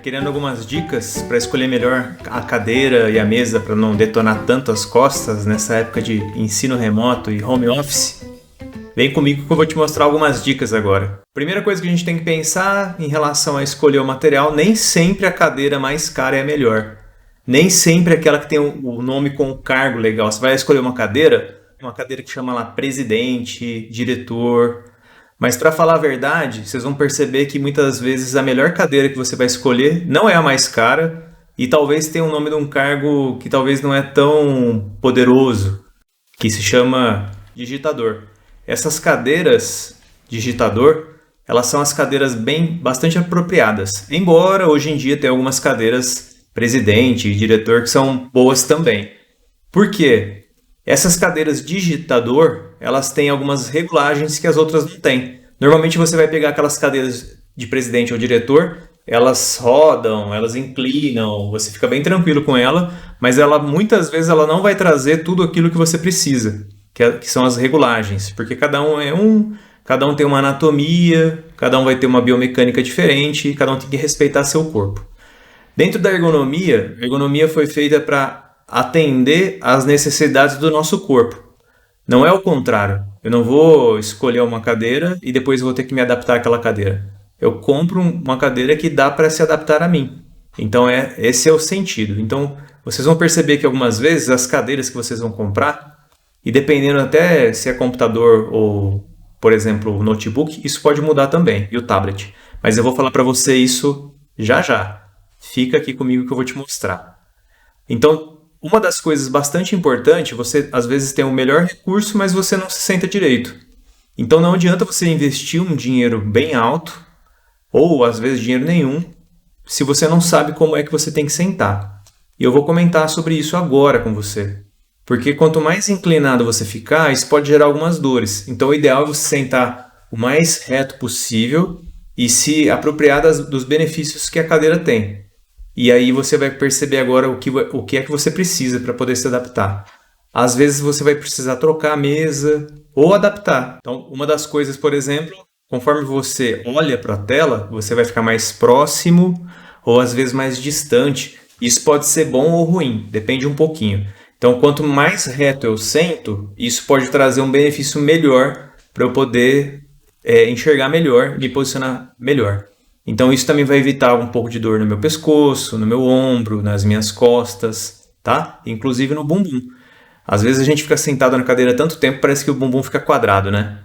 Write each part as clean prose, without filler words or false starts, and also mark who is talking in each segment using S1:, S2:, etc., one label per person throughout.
S1: querendo algumas dicas para escolher melhor a cadeira e a mesa para não detonar tanto as costas nessa época de ensino remoto e home office? Vem comigo que eu vou te mostrar algumas dicas agora. Primeira coisa que a gente tem que pensar em relação a escolher o material, nem sempre a cadeira mais cara é a melhor. Nem sempre aquela que tem o nome com o cargo legal. Você vai escolher uma cadeira que chama lá presidente, diretor. Mas para falar a verdade, vocês vão perceber que muitas vezes a melhor cadeira que você vai escolher não é a mais cara e talvez tenha o nome de um cargo que talvez não é tão poderoso, que se chama digitador. Essas cadeiras digitador, elas são as cadeiras bastante apropriadas. Embora hoje em dia tenha algumas cadeiras presidente e diretor que são boas também. Por quê? Essas cadeiras digitador, elas têm algumas regulagens que as outras não têm. Normalmente você vai pegar aquelas cadeiras de presidente ou diretor, elas rodam, elas inclinam, você fica bem tranquilo com ela, mas muitas vezes ela não vai trazer tudo aquilo que você precisa, que são as regulagens, porque cada um tem uma anatomia, cada um vai ter uma biomecânica diferente, cada um tem que respeitar seu corpo. Dentro da ergonomia, a ergonomia foi feita para atender às necessidades do nosso corpo. Não é o contrário. Eu não vou escolher uma cadeira e depois vou ter que me adaptar àquela cadeira. Eu compro uma cadeira que dá para se adaptar a mim. Então, esse é o sentido. Então, vocês vão perceber que algumas vezes as cadeiras que vocês vão comprar, e dependendo até se é computador ou, por exemplo, notebook, isso pode mudar também, e o tablet. Mas eu vou falar para você isso já já. Fica aqui comigo que eu vou te mostrar. Então, uma das coisas bastante importantes, você às vezes tem o melhor recurso, mas você não se senta direito. Então não adianta você investir um dinheiro bem alto, ou às vezes dinheiro nenhum, se você não sabe como é que você tem que sentar. E eu vou comentar sobre isso agora com você. Porque quanto mais inclinado você ficar, isso pode gerar algumas dores. Então o ideal é você sentar o mais reto possível e se apropriar dos benefícios que a cadeira tem. E aí você vai perceber agora o que é que você precisa para poder se adaptar. Às vezes você vai precisar trocar a mesa ou adaptar. Então, uma das coisas, por exemplo, conforme você olha para a tela, você vai ficar mais próximo ou às vezes mais distante. Isso pode ser bom ou ruim, depende um pouquinho. Então, quanto mais reto eu sento, isso pode trazer um benefício melhor para eu poder enxergar melhor, me posicionar melhor. Então isso também vai evitar um pouco de dor no meu pescoço, no meu ombro, nas minhas costas, tá? Inclusive no bumbum. Às vezes a gente fica sentado na cadeira tanto tempo, parece que o bumbum fica quadrado, né?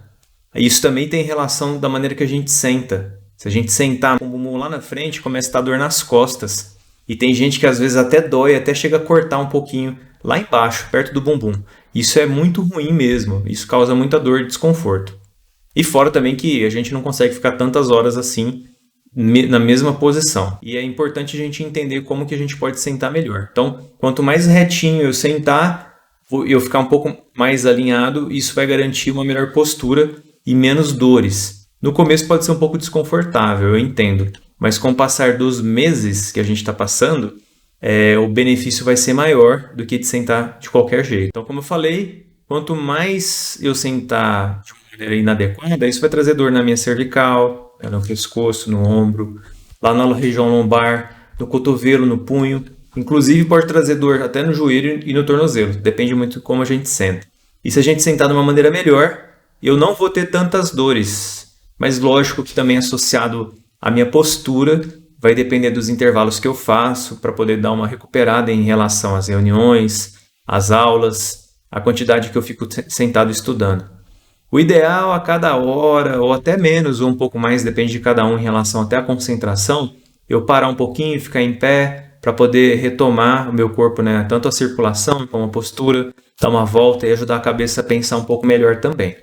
S1: Isso também tem relação da maneira que a gente senta. Se a gente sentar com o bumbum lá na frente, começa a dar dor nas costas. E tem gente que às vezes até dói, até chega a cortar um pouquinho lá embaixo, perto do bumbum. Isso é muito ruim mesmo, isso causa muita dor e desconforto. E fora também que a gente não consegue ficar tantas horas assim, na mesma posição. E é importante a gente entender como que a gente pode sentar melhor. Então, quanto mais retinho eu sentar, eu ficar um pouco mais alinhado, isso vai garantir uma melhor postura e menos dores. No começo pode ser um pouco desconfortável, eu entendo. Mas com o passar dos meses que a gente está passando, o benefício vai ser maior do que de sentar de qualquer jeito. Então, como eu falei, quanto mais eu sentar de uma maneira inadequada, isso vai trazer dor na minha cervical, no pescoço, no ombro, lá na região lombar, no cotovelo, no punho. Inclusive pode trazer dor até no joelho e no tornozelo. Depende muito de como a gente senta. E se a gente sentar de uma maneira melhor, eu não vou ter tantas dores. Mas lógico que também associado à minha postura, vai depender dos intervalos que eu faço para poder dar uma recuperada em relação às reuniões, às aulas, a quantidade que eu fico sentado estudando. O ideal a cada hora, ou até menos, ou um pouco mais, depende de cada um em relação até à concentração, eu parar um pouquinho, ficar em pé, para poder retomar o meu corpo, né? Tanto a circulação como a postura, dar uma volta e ajudar a cabeça a pensar um pouco melhor também.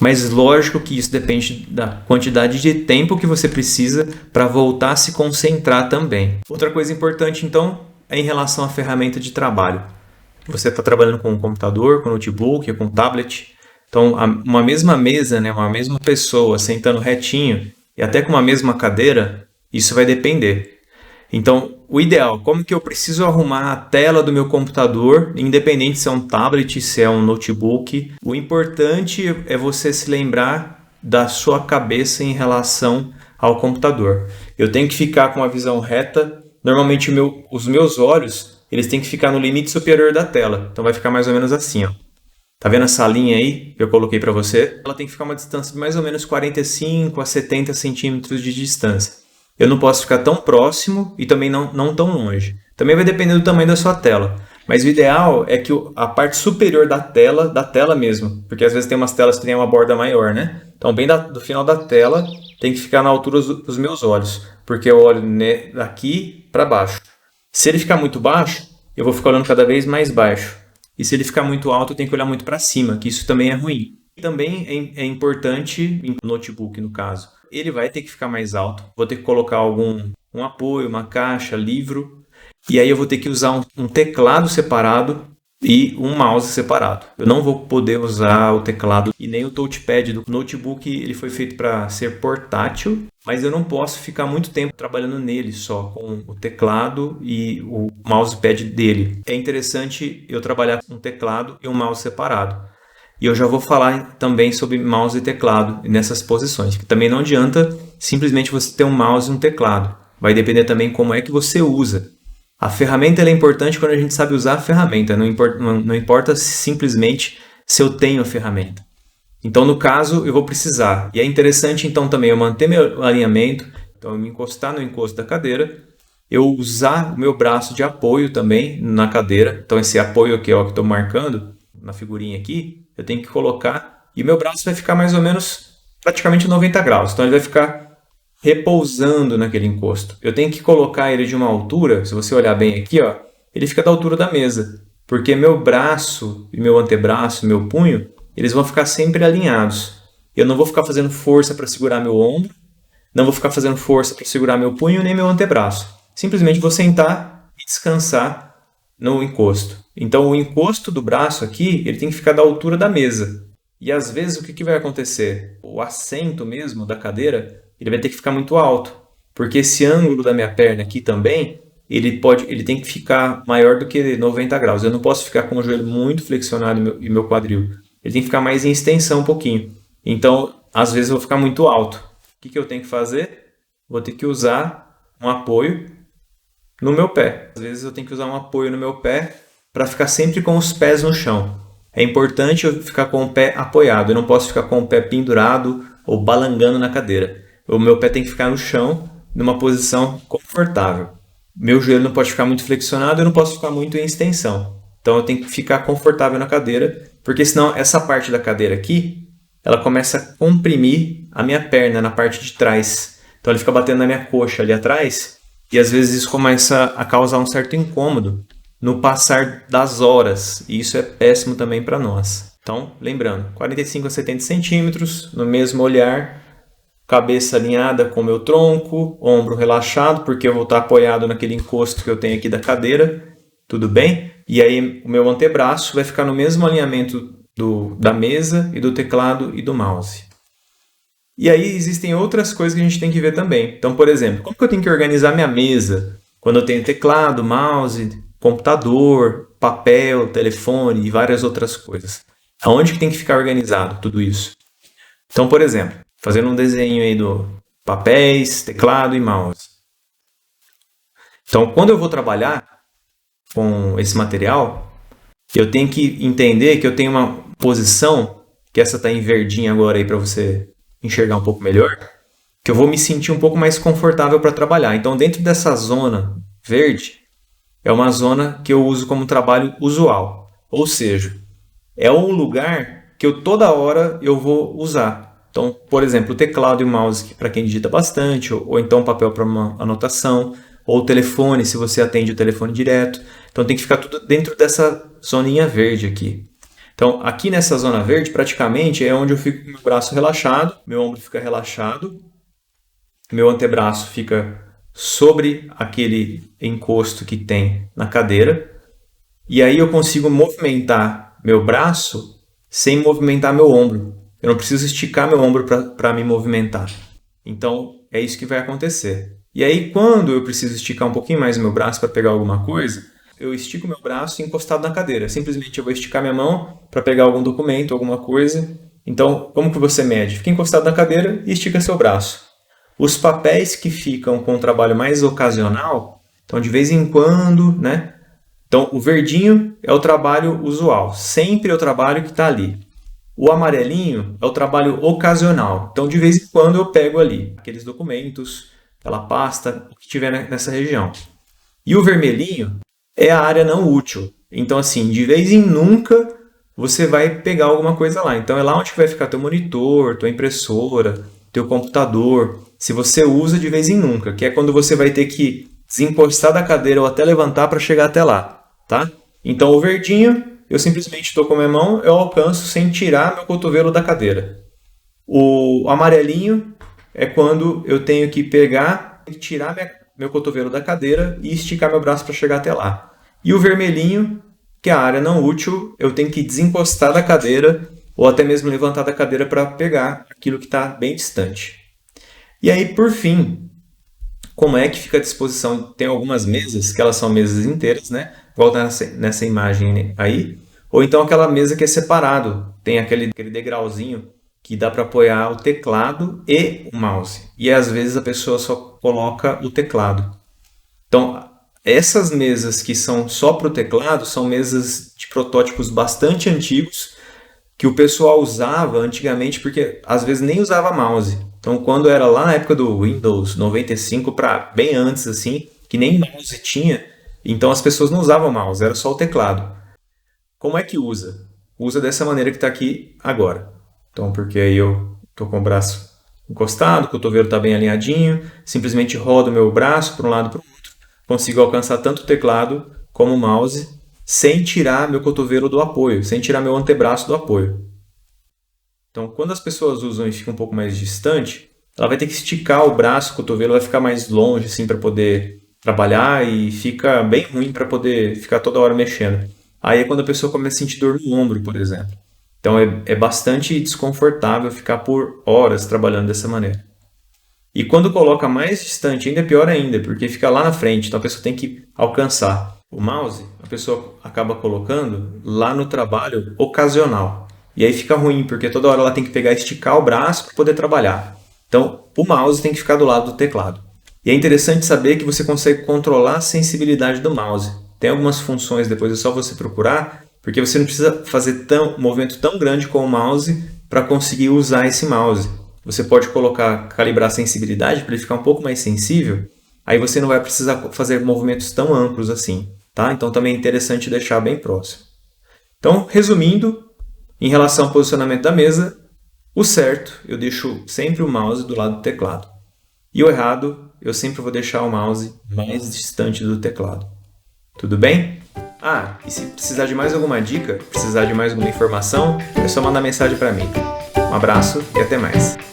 S1: Mas lógico que isso depende da quantidade de tempo que você precisa para voltar a se concentrar também. Outra coisa importante, então, é em relação à ferramenta de trabalho. Você está trabalhando com um computador, com um notebook, com um tablet. Então, uma mesma mesa, né, uma mesma pessoa sentando retinho e até com uma mesma cadeira, isso vai depender. Então, o ideal, como que eu preciso arrumar a tela do meu computador, independente se é um tablet, se é um notebook. O importante é você se lembrar da sua cabeça em relação ao computador. Eu tenho que ficar com uma visão reta. Normalmente os meus olhos, eles têm que ficar no limite superior da tela. Então vai ficar mais ou menos assim, ó. Tá vendo essa linha aí que eu coloquei para você? Ela tem que ficar uma distância de mais ou menos 45 a 70 centímetros de distância. Eu não posso ficar tão próximo e também não tão longe. Também vai depender do tamanho da sua tela. Mas o ideal é que a parte superior da tela mesmo, porque às vezes tem umas telas que tem uma borda maior, né? Então bem do final da tela tem que ficar na altura dos meus olhos, porque eu olho daqui para baixo. Se ele ficar muito baixo, eu vou ficar olhando cada vez mais baixo. E se ele ficar muito alto, eu tenho que olhar muito para cima, que isso também é ruim. E também é importante, em notebook no caso, ele vai ter que ficar mais alto. Vou ter que colocar um apoio, uma caixa, livro. E aí eu vou ter que usar um teclado separado e um mouse separado. Eu não vou poder usar o teclado e nem o touchpad do notebook. Ele foi feito para ser portátil, mas eu não posso ficar muito tempo trabalhando nele só, com o teclado e o mousepad dele. É interessante eu trabalhar com um teclado e um mouse separado. E eu já vou falar também sobre mouse e teclado nessas posições, que também não adianta simplesmente você ter um mouse e um teclado. Vai depender também como é que você usa. A ferramenta ela é importante quando a gente sabe usar a ferramenta, não importa simplesmente se eu tenho a ferramenta. Então, no caso, eu vou precisar. E é interessante, então, também eu manter meu alinhamento, então eu me encostar no encosto da cadeira, eu usar o meu braço de apoio também na cadeira. Então, esse apoio aqui, ó, que estou marcando na figurinha aqui, eu tenho que colocar, e meu braço vai ficar mais ou menos praticamente 90 graus. Então, ele vai ficar repousando naquele encosto. Eu tenho que colocar ele de uma altura, se você olhar bem aqui, ó, ele fica da altura da mesa, porque meu braço e meu antebraço, meu punho, eles vão ficar sempre alinhados. Eu não vou ficar fazendo força para segurar meu ombro, não vou ficar fazendo força para segurar meu punho nem meu antebraço. Simplesmente vou sentar e descansar no encosto. Então o encosto do braço aqui, ele tem que ficar da altura da mesa. E às vezes o que vai acontecer? O assento mesmo da cadeira, ele vai ter que ficar muito alto, porque esse ângulo da minha perna aqui também, ele tem que ficar maior do que 90 graus. Eu não posso ficar com o joelho muito flexionado e meu quadril. Ele tem que ficar mais em extensão um pouquinho. Então, às vezes eu vou ficar muito alto. O que eu tenho que fazer? Vou ter que usar um apoio no meu pé. Às vezes eu tenho que usar um apoio no meu pé para ficar sempre com os pés no chão. É importante eu ficar com o pé apoiado. Eu não posso ficar com o pé pendurado ou balangando na cadeira. O meu pé tem que ficar no chão, numa posição confortável. Meu joelho não pode ficar muito flexionado, eu não posso ficar muito em extensão. Então eu tenho que ficar confortável na cadeira, porque senão essa parte da cadeira aqui, ela começa a comprimir a minha perna na parte de trás. Então ele fica batendo na minha coxa ali atrás, e às vezes isso começa a causar um certo incômodo no passar das horas, e isso é péssimo também para nós. Então, lembrando, 45 a 70 centímetros, no mesmo olhar, cabeça alinhada com o meu tronco, ombro relaxado, porque eu vou estar apoiado naquele encosto que eu tenho aqui da cadeira, tudo bem? E aí o meu antebraço vai ficar no mesmo alinhamento da mesa e do teclado e do mouse. E aí existem outras coisas que a gente tem que ver também. Então, por exemplo, como que eu tenho que organizar minha mesa quando eu tenho teclado, mouse, computador, papel, telefone e várias outras coisas? Aonde que tem que ficar organizado tudo isso? Então, por exemplo, fazendo um desenho aí do papéis, teclado e mouse. Então, quando eu vou trabalhar com esse material, eu tenho que entender que eu tenho uma posição, que essa está em verdinho agora aí para você enxergar um pouco melhor, que eu vou me sentir um pouco mais confortável para trabalhar. Então, dentro dessa zona verde, é uma zona que eu uso como trabalho usual. Ou seja, é um lugar que toda hora eu vou usar. Então, por exemplo, o teclado e o mouse para quem digita bastante, ou então papel para uma anotação, ou o telefone se você atende o telefone direto. Então tem que ficar tudo dentro dessa zoninha verde aqui. Então aqui nessa zona verde praticamente é onde eu fico com o meu braço relaxado, meu ombro fica relaxado, meu antebraço fica sobre aquele encosto que tem na cadeira, e aí eu consigo movimentar meu braço sem movimentar meu ombro. Eu não preciso esticar meu ombro para me movimentar. Então, é isso que vai acontecer. E aí, quando eu preciso esticar um pouquinho mais o meu braço para pegar alguma coisa, eu estico meu braço encostado na cadeira. Simplesmente eu vou esticar minha mão para pegar algum documento, alguma coisa. Então, como que você mede? Fica encostado na cadeira e estica seu braço. Os papéis que ficam com o trabalho mais ocasional, então de vez em quando, né? Então o verdinho é o trabalho usual, sempre é o trabalho que está ali. O amarelinho é o trabalho ocasional, então de vez em quando eu pego ali aqueles documentos, aquela pasta, o que tiver nessa região. E o vermelhinho é a área não útil, então assim, de vez em nunca você vai pegar alguma coisa lá. Então é lá onde vai ficar teu monitor, tua impressora, teu computador, se você usa de vez em nunca, que é quando você vai ter que desencostar da cadeira ou até levantar para chegar até lá, tá? Então o verdinho, eu simplesmente estou com a minha mão, eu alcanço sem tirar meu cotovelo da cadeira. O amarelinho é quando eu tenho que pegar e tirar meu cotovelo da cadeira e esticar meu braço para chegar até lá. E o vermelhinho, que é a área não útil, eu tenho que desencostar da cadeira ou até mesmo levantar da cadeira para pegar aquilo que está bem distante. E aí, por fim, como é que fica à disposição? Tem algumas mesas, que elas são mesas inteiras, né? Igual tá nessa imagem aí. Ou então aquela mesa que é separado, tem aquele degrauzinho que dá para apoiar o teclado e o mouse. E às vezes a pessoa só coloca o teclado. Então, essas mesas que são só para o teclado são mesas de protótipos bastante antigos que o pessoal usava antigamente porque às vezes nem usava mouse. Então, quando era lá na época do Windows 95 para bem antes assim, que nem mouse tinha, então as pessoas não usavam mouse, era só o teclado. Como é que usa? Usa dessa maneira que está aqui agora. Então, porque aí eu estou com o braço encostado, o cotovelo está bem alinhadinho, simplesmente rodo meu braço para um lado e para o outro, consigo alcançar tanto o teclado como o mouse sem tirar meu cotovelo do apoio, sem tirar meu antebraço do apoio. Então, quando as pessoas usam e fica um pouco mais distante, ela vai ter que esticar o braço, o cotovelo vai ficar mais longe assim para poder trabalhar e fica bem ruim para poder ficar toda hora mexendo. Aí é quando a pessoa começa a sentir dor no ombro, por exemplo. Então é bastante desconfortável ficar por horas trabalhando dessa maneira. E quando coloca mais distante, ainda é pior ainda, porque fica lá na frente, então a pessoa tem que alcançar. O mouse, a pessoa acaba colocando lá no trabalho ocasional. E aí fica ruim, porque toda hora ela tem que pegar e esticar o braço para poder trabalhar. Então, o mouse tem que ficar do lado do teclado. E é interessante saber que você consegue controlar a sensibilidade do mouse. Tem algumas funções, depois é só você procurar, porque você não precisa fazer um movimento tão grande com o mouse para conseguir usar esse mouse. Você pode calibrar a sensibilidade para ele ficar um pouco mais sensível, aí você não vai precisar fazer movimentos tão amplos assim. Tá? Então também é interessante deixar bem próximo. Então, resumindo, em relação ao posicionamento da mesa, o certo, eu deixo sempre o mouse do lado do teclado. E o errado, eu sempre vou deixar o mouse mais distante do teclado. Tudo bem? Ah, e se precisar de mais alguma dica, precisar de mais alguma informação, é só mandar mensagem para mim. Um abraço e até mais.